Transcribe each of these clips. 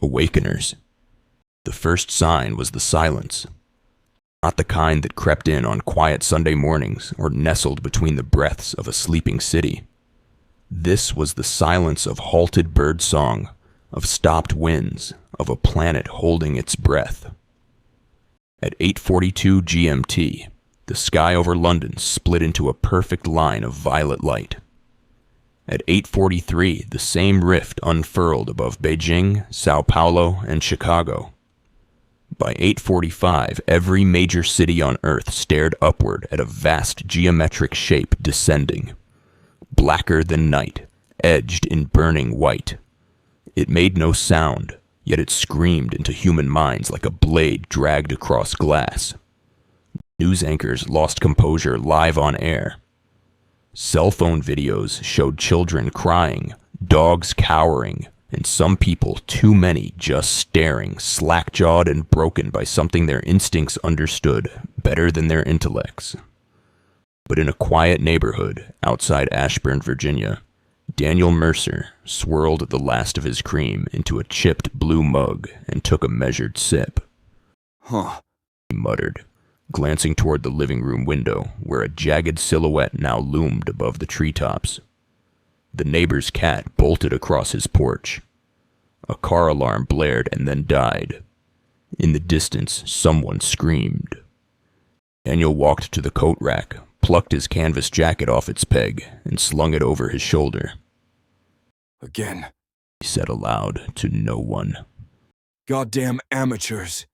Awakeners. The first sign was the silence. Not the kind that crept in on quiet Sunday mornings or nestled between the breaths of a sleeping city. This was the silence of halted bird song, of stopped winds, of a planet holding its breath. At 8:42 GMT, the sky over London split into a perfect line of violet light. At 8:43, the same rift unfurled above Beijing, Sao Paulo, and Chicago. By 8:45, every major city on Earth stared upward at a vast geometric shape descending. Blacker than night, edged in burning white. It made no sound, yet it screamed into human minds like a blade dragged across glass. News anchors lost composure live on air. Cell phone videos showed children crying, dogs cowering, and some people, too many, just staring, slack-jawed and broken by something their instincts understood better than their intellects. But in a quiet neighborhood outside Ashburn, Virginia, Daniel Mercer swirled the last of his cream into a chipped blue mug and took a measured sip. Huh, He muttered, glancing toward the living room window where a jagged silhouette now loomed above the treetops. The neighbor's cat bolted across his porch. A car alarm blared and then died. In the distance, someone screamed. Daniel walked to the coat rack, plucked his canvas jacket off its peg, and slung it over his shoulder. again. He said aloud to no one. Goddamn amateurs.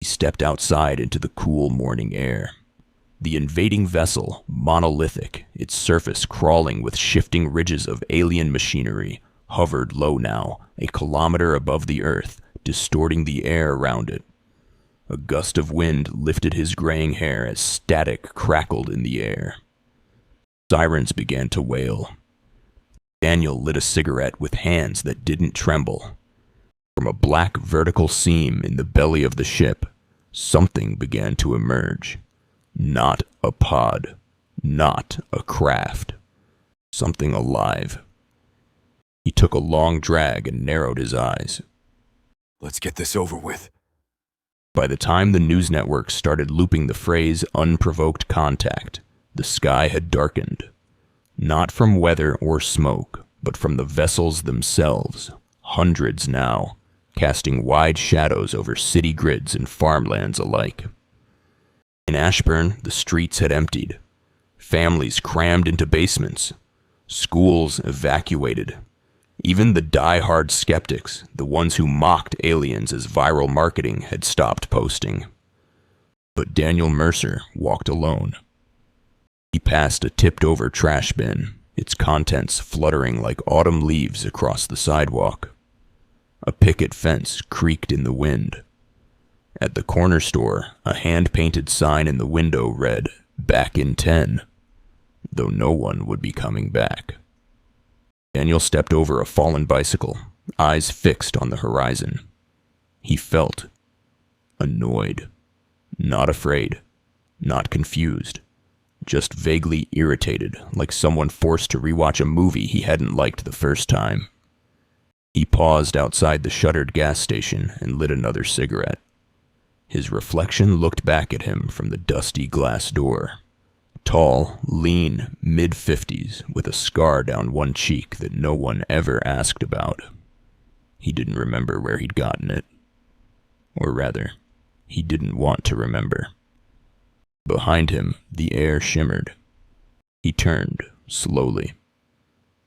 He stepped outside into the cool morning air. The invading vessel, monolithic, its surface crawling with shifting ridges of alien machinery, hovered low now, a kilometer above the earth, distorting the air around it. A gust of wind lifted his graying hair as static crackled in the air. Sirens began to wail. Daniel lit a cigarette with hands that didn't tremble. From a black vertical seam in the belly of the ship, something began to emerge. Not a pod, not a craft. Something alive. He took a long drag and narrowed his eyes. Let's get this over with. By the time the news networks started looping the phrase unprovoked contact, the sky had darkened. Not from weather or smoke, but from the vessels themselves, hundreds now, casting wide shadows over city grids and farmlands alike. In Ashburn, the streets had emptied. Families crammed into basements. Schools evacuated. Even the die-hard skeptics, the ones who mocked aliens as viral marketing, had stopped posting. But Daniel Mercer walked alone. He passed a tipped-over trash bin, its contents fluttering like autumn leaves across the sidewalk. A picket fence creaked in the wind. At the corner store, a hand-painted sign in the window read, "Back in 10," though no one would be coming back. Daniel stepped over a fallen bicycle, eyes fixed on the horizon. He felt annoyed, not afraid, not confused, just vaguely irritated, like someone forced to rewatch a movie he hadn't liked the first time. He paused outside the shuttered gas station and lit another cigarette. His reflection looked back at him from the dusty glass door. Tall, lean, mid-50s, with a scar down one cheek that no one ever asked about. He didn't remember where he'd gotten it. Or rather, he didn't want to remember. Behind him, the air shimmered. He turned, slowly.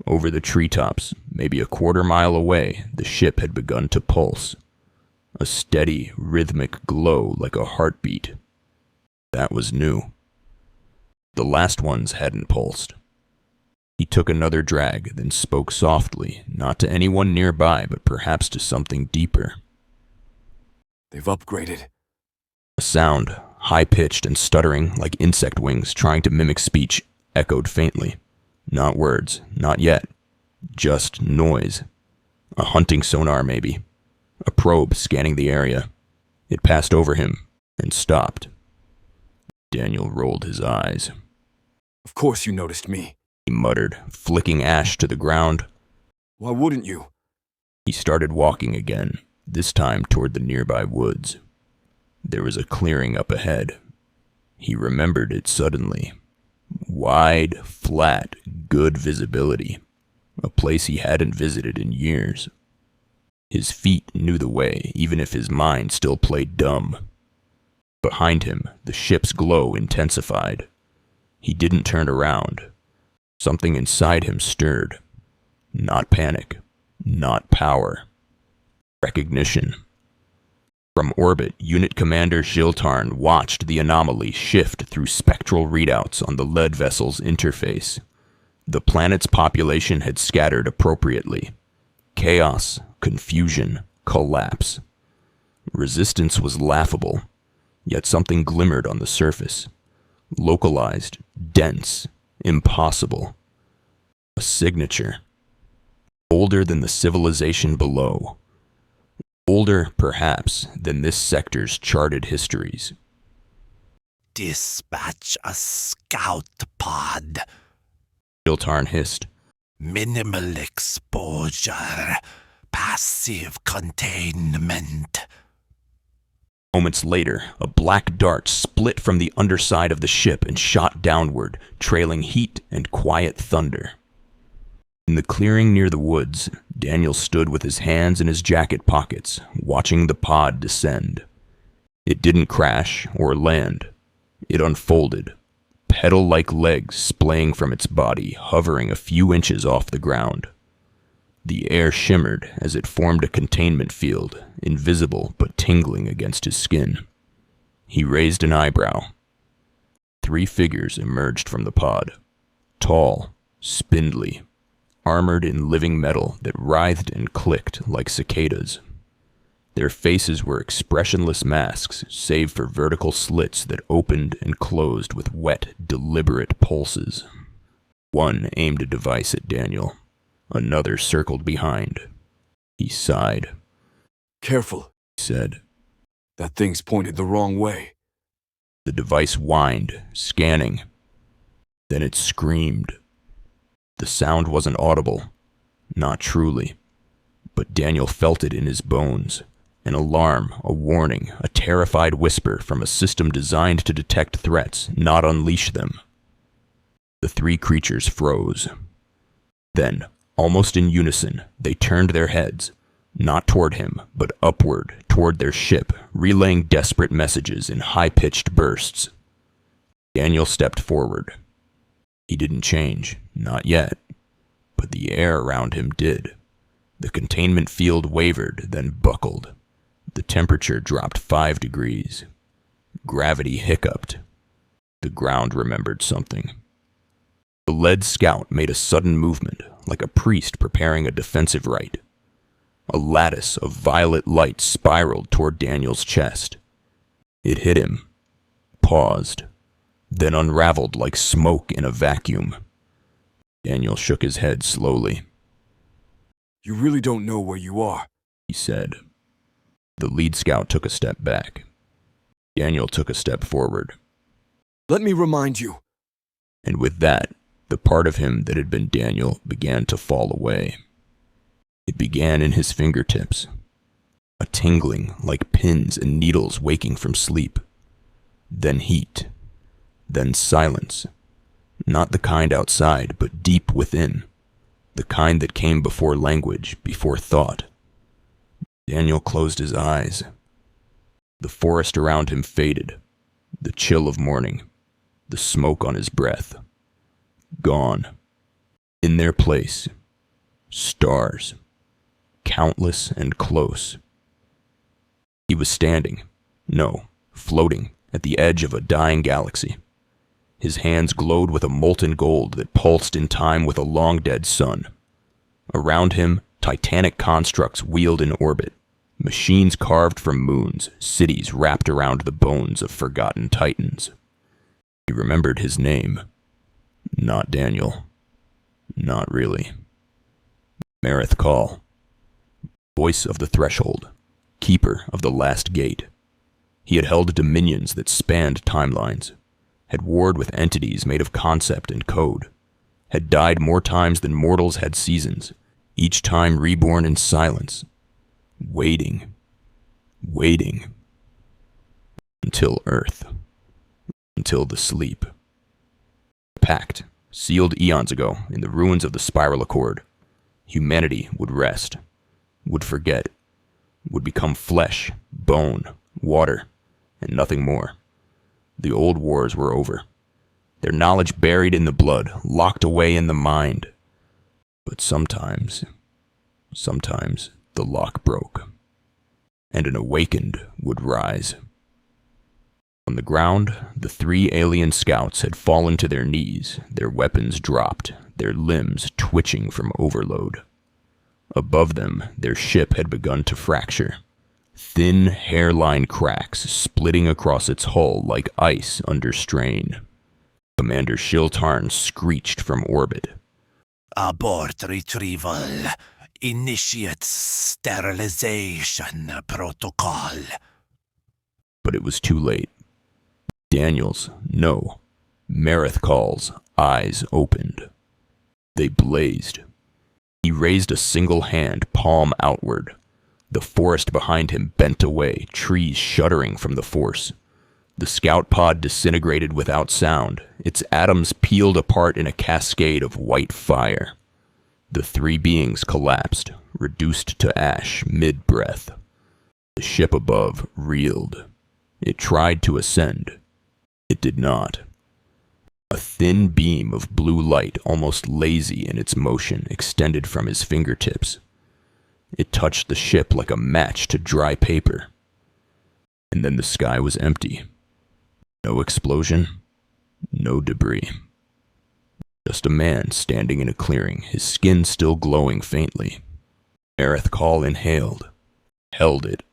Over the treetops, maybe a quarter-mile away, the ship had begun to pulse. A steady, rhythmic glow like a heartbeat. That was new. The last ones hadn't pulsed. He took another drag, then spoke softly, not to anyone nearby, but perhaps to something deeper. They've upgraded. A sound, high-pitched and stuttering like insect wings trying to mimic speech, echoed faintly. Not words, not yet. Just noise. A hunting sonar, maybe. A probe scanning the area. It passed over him and stopped. Daniel rolled his eyes. Of course you noticed me. He muttered, flicking ash to the ground. Why wouldn't you? He started walking again, this time toward the nearby woods. There was a clearing up ahead. He remembered it suddenly. Wide, flat, good visibility. A place he hadn't visited in years. His feet knew the way, even if his mind still played dumb. Behind him, the ship's glow intensified. He didn't turn around. Something inside him stirred. Not panic. Not power. Recognition. From orbit, Unit Commander Zhiltarn watched the anomaly shift through spectral readouts on the lead vessel's interface. The planet's population had scattered appropriately. Chaos, confusion, collapse. Resistance was laughable, yet something glimmered on the surface. Localized, dense, impossible. A signature. Older than the civilization below. Older, perhaps, than this sector's charted histories. Dispatch a scout pod. Zhiltarn hissed. Minimal exposure. Passive containment. Moments later, a black dart split from the underside of the ship and shot downward, trailing heat and quiet thunder. In the clearing near the woods, Daniel stood with his hands in his jacket pockets, watching the pod descend. It didn't crash or land. It unfolded, petal-like legs splaying from its body, hovering a few inches off the ground. The air shimmered as it formed a containment field, invisible but tingling against his skin. He raised an eyebrow. 3 figures emerged from the pod. Tall, spindly, armored in living metal that writhed and clicked like cicadas. Their faces were expressionless masks, save for vertical slits that opened and closed with wet, deliberate pulses. One aimed a device at Daniel. Another circled behind. He sighed. Careful, He said. that thing's pointed the wrong way. The device whined, scanning. Then it screamed. The sound wasn't audible, not truly, but Daniel felt it in his bones. An alarm, a warning, a terrified whisper from a system designed to detect threats, not unleash them. The 3 creatures froze. Then, almost in unison, they turned their heads, not toward him, but upward, toward their ship, relaying desperate messages in high-pitched bursts. Daniel stepped forward. He didn't change, not yet, but the air around him did. The containment field wavered, then buckled. The temperature dropped 5 degrees. Gravity hiccuped. The ground remembered something. The lead scout made a sudden movement, like a priest preparing a defensive rite. A lattice of violet light spiraled toward Daniel's chest. It hit him, paused, then unraveled like smoke in a vacuum. Daniel shook his head slowly. You really don't know where you are, He said. The lead scout took a step back. Daniel took a step forward. Let me remind you. And with that, the part of him that had been Daniel began to fall away. It began in his fingertips. A tingling like pins and needles waking from sleep. Then heat. Then silence. Not the kind outside, but deep within. The kind that came before language, before thought. Daniel closed his eyes. The forest around him faded. The chill of morning. The smoke on his breath. Gone. In their place, stars. Countless and close. He was standing, no, floating, at the edge of a dying galaxy. His hands glowed with a molten gold that pulsed in time with a long-dead sun. Around him, titanic constructs wheeled in orbit, machines carved from moons, cities wrapped around the bones of forgotten titans. He remembered his name. Not Daniel. Not really. Marith Call. Voice of the Threshold. Keeper of the Last Gate. He had held dominions that spanned timelines, had warred with entities made of concept and code, had died more times than mortals had seasons, each time reborn in silence, waiting, waiting, until Earth, until the sleep. Pact, sealed eons ago in the ruins of the Spiral Accord, humanity would rest, would forget, would become flesh, bone, water, and nothing more. The old wars were over. Their knowledge buried in the blood, locked away in the mind. But sometimes the lock broke, and an awakened would rise. On the ground, the 3 alien scouts had fallen to their knees, their weapons dropped, their limbs twitching from overload. Above them, their ship had begun to fracture. Thin hairline cracks splitting across its hull like ice under strain. Commander Shiltarn screeched from orbit. Abort retrieval. Initiate sterilization protocol. But it was too late. Daniels, no. Mareth Call's eyes opened. They blazed. He raised a single hand, palm outward. The forest behind him bent away, trees shuddering from the force. The scout pod disintegrated without sound, its atoms peeled apart in a cascade of white fire. The 3 beings collapsed, reduced to ash mid-breath. The ship above reeled. It tried to ascend. It did not. A thin beam of blue light, almost lazy in its motion, extended from his fingertips. It touched the ship like a match to dry paper. And then the sky was empty. No explosion, no debris. Just a man standing in a clearing, his skin still glowing faintly. Mareth Call inhaled, held it.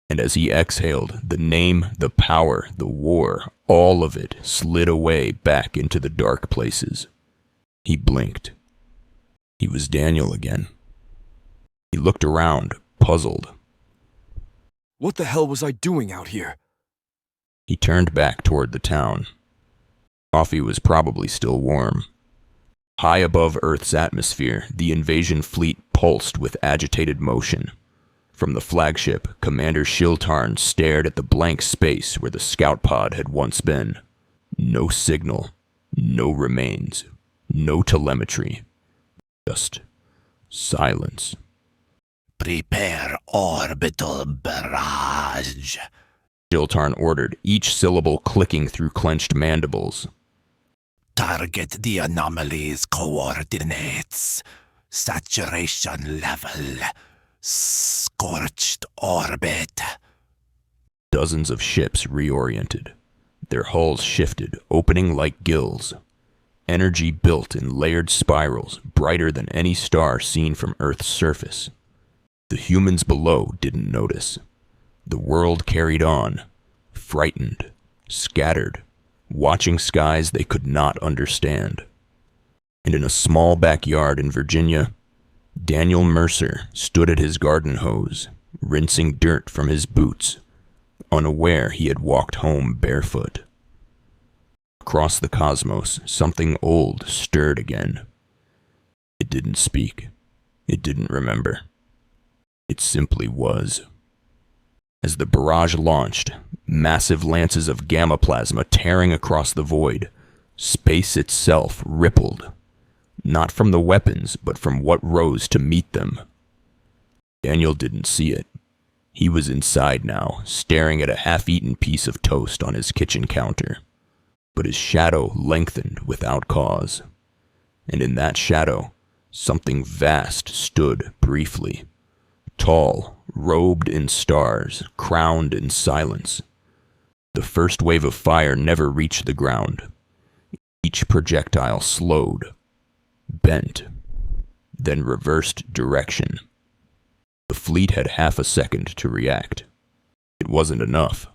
And as he exhaled, the name, the power, the war, all of it slid away back into the dark places. He blinked. He was Daniel again. He looked around, puzzled. What the hell was I doing out here? He turned back toward the town. Coffee was probably still warm. High above Earth's atmosphere, the invasion fleet pulsed with agitated motion. From the flagship, Commander Shiltarn stared at the blank space where the scout pod had once been. No signal, no remains, no telemetry. Just silence. Prepare orbital barrage. Shiltarn ordered, each syllable clicking through clenched mandibles. Target the anomaly's coordinates. Saturation level. Scorched orbit. Dozens of ships reoriented. Their hulls shifted, opening like gills. Energy built in layered spirals, brighter than any star seen from Earth's surface. The humans below didn't notice. The world carried on, frightened, scattered, watching skies they could not understand. And in a small backyard in Virginia, Daniel Mercer stood at his garden hose, rinsing dirt from his boots, unaware he had walked home barefoot. Across the cosmos, something old stirred again. It didn't speak. It didn't remember. It simply was. As the barrage launched, massive lances of gamma plasma tearing across the void, space itself rippled. Not from the weapons, but from what rose to meet them. Daniel didn't see it. He was inside now, staring at a half-eaten piece of toast on his kitchen counter. But his shadow lengthened without cause. And in that shadow, something vast stood briefly. Tall, robed in stars, crowned in silence. The first wave of fire never reached the ground. Each projectile slowed, bent, then reversed direction. The fleet had half a second to react. It wasn't enough.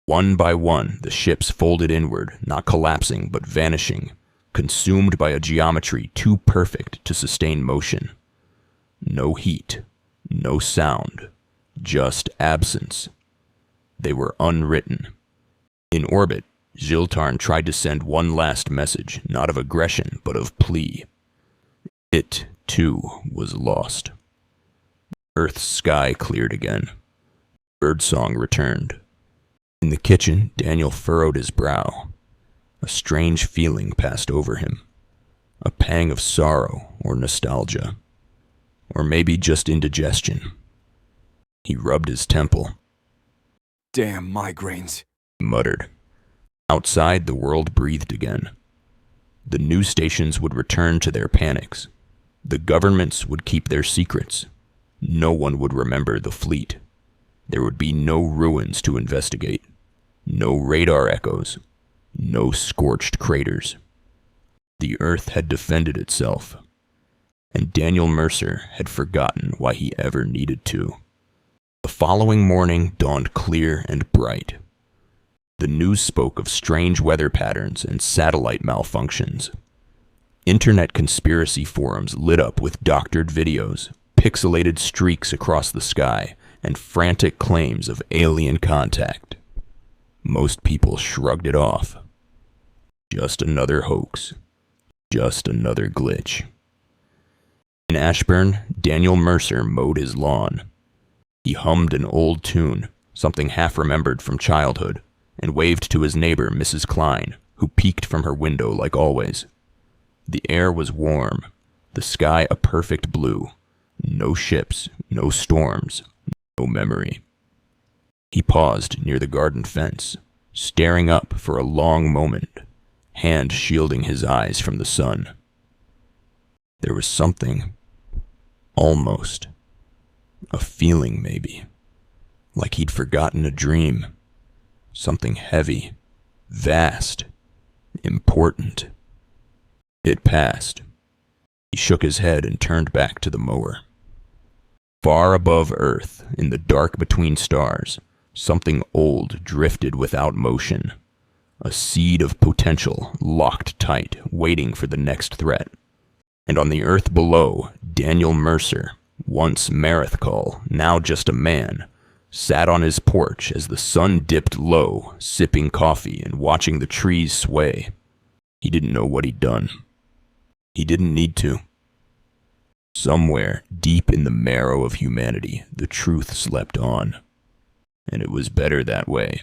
One by one, the ships folded inward, not collapsing but vanishing, consumed by a geometry too perfect to sustain motion. No heat, no sound, just absence. They were unwritten. In orbit, Shiltarn tried to send one last message, not of aggression, but of plea. It, too, was lost. Earth's sky cleared again. Birdsong returned. In the kitchen, Daniel furrowed his brow. A strange feeling passed over him. A pang of sorrow or nostalgia. Or maybe just indigestion. He rubbed his temple. Damn migraines. He muttered. Outside, the world breathed again. The news stations would return to their panics. The governments would keep their secrets. No one would remember the fleet. There would be no ruins to investigate. No radar echoes. No scorched craters. The Earth had defended itself. And Daniel Mercer had forgotten why he ever needed to. The following morning dawned clear and bright. The news spoke of strange weather patterns and satellite malfunctions. Internet conspiracy forums lit up with doctored videos, pixelated streaks across the sky, and frantic claims of alien contact. Most people shrugged it off. Just another hoax. Just another glitch. In Ashburn, Daniel Mercer mowed his lawn. He hummed an old tune, something half-remembered from childhood, and waved to his neighbor, Mrs. Klein, who peeked from her window like always. The air was warm, the sky a perfect blue. No ships, no storms, no memory. He paused near the garden fence, staring up for a long moment, hand shielding his eyes from the sun. There was something, almost, a feeling maybe, like he'd forgotten a dream. Something heavy, vast, important. It passed. He shook his head and turned back to the mower. Far above Earth, in the dark between stars, something old drifted without motion. A seed of potential, locked tight, waiting for the next threat. And on the Earth below, Daniel Mercer, once Marithkal, now just a man, sat on his porch as the sun dipped low, sipping coffee and watching the trees sway. He didn't know what he'd done. He didn't need to. Somewhere, deep in the marrow of humanity, the truth slept on. And it was better that way.